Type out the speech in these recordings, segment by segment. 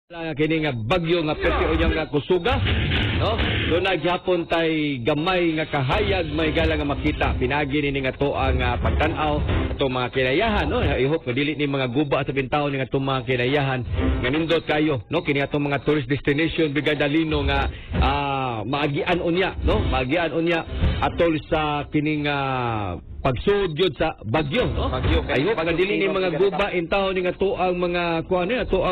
Kini nga bagyo nga peti unyang nga kusuga, no? Doon naghapon tay gamay nga kahayag may gala nga makita. Pinagi ni nga to ang pagtanaw ato mga kinayahan, no? I hope dili ni mga guba sa bintao ni nga to mga kinayahan nga nindot kayo, no? Kini ato mga tourist destination bigadalino nga maagian unya, no? Maagian unya atol sa kining pagsudyod sa bagyo, no? Bagyo. I hope nga dili ni mga guba intaw ni nga to ang mga kuan ni ato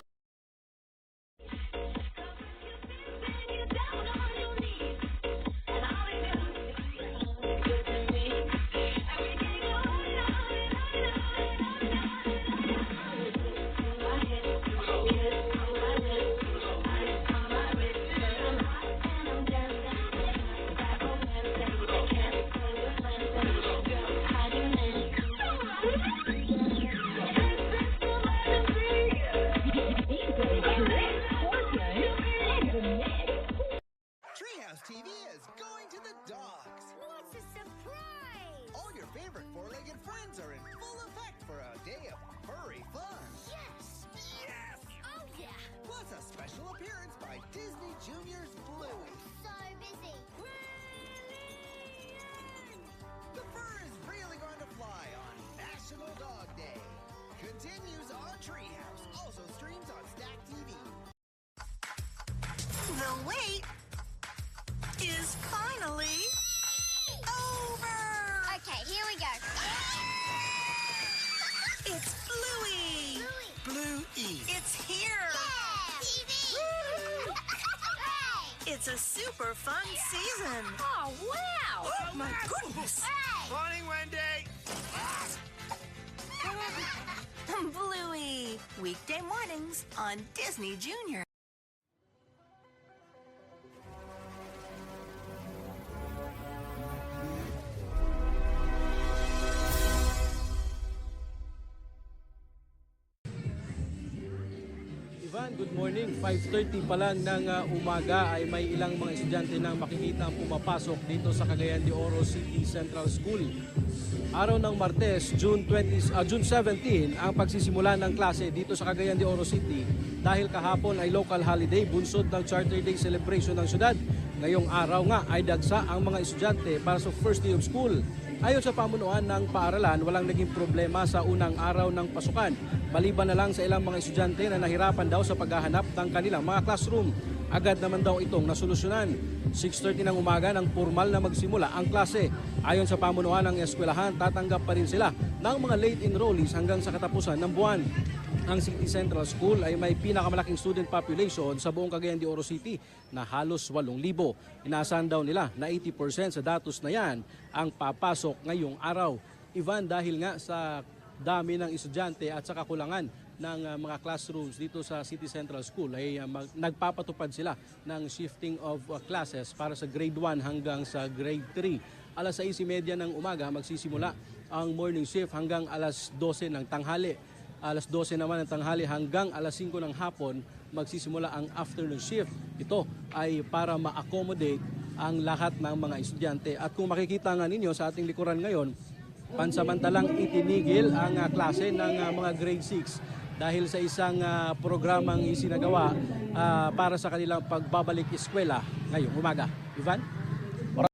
Treehouse TV is going to the dogs. What's a surprise? All your favorite four-legged friends are in full effect for a day of furry fun. Yes! Yes! Oh yeah! Plus a special appearance by Disney Junior's Bluey. So busy. The fur is really going to fly on National Dog Day. Continues on Treehouse. Also streams on Stack TV. The wait is finally over. Okay, here we go. It's Bluey. Bluey. It's here. Yeah! TV! Hey! It's a super fun season. Oh, wow! Oh my goodness. Hey! Morning, Wendy. Bluey. Weekday mornings on Disney Junior. Ivan, good morning. 5:30 pa lang ng umaga ay may ilang mga estudyante na makikita ang pumapasok dito sa Cagayan de Oro City Central School. Araw ng Martes, June 17, ang pagsisimula ng klase dito sa Cagayan de Oro City dahil kahapon ay local holiday bunsod ng Charter Day celebration ng syudad. Ngayong araw nga ay dagsa ang mga estudyante para sa first day of school. Ayon sa pamunuan ng paaralan, walang naging problema sa unang araw ng pasukan. Maliban na lang sa ilang mga estudyante na nahirapan daw sa paghahanap ng kanilang mga classroom. Agad naman daw itong nasolusyonan. 6:30 ng umaga nang formal na magsimula ang klase. Ayon sa pamunuan ng eskwelahan, tatanggap pa rin sila ng mga late enrollees hanggang sa katapusan ng buwan. Ang City Central School ay may pinakamalaking student population sa buong Cagayan de Oro City na halos 8,000. Inaasahan daw nila na 80% sa datos na yan ang papasok ngayong araw. Ivan, dahil nga sa dami ng estudyante at sa kakulangan ng mga classrooms dito sa City Central School ay nagpapatupad sila ng shifting of classes para sa grade 1 hanggang sa grade 3. Alas 6:30 ng umaga magsisimula ang morning shift hanggang alas 12 ng tanghali. Alas 12 naman ng tanghali hanggang alas 5 ng hapon magsisimula ang afternoon shift. Ito ay para ma-accommodate ang lahat ng mga estudyante. At kung makikita nga ninyo sa ating likuran ngayon, pansamantalang itinigil ang klase ng mga grade 6 dahil sa isang programang isinagawa para sa kanilang pagbabalik eskwela ngayong umaga. Ivan?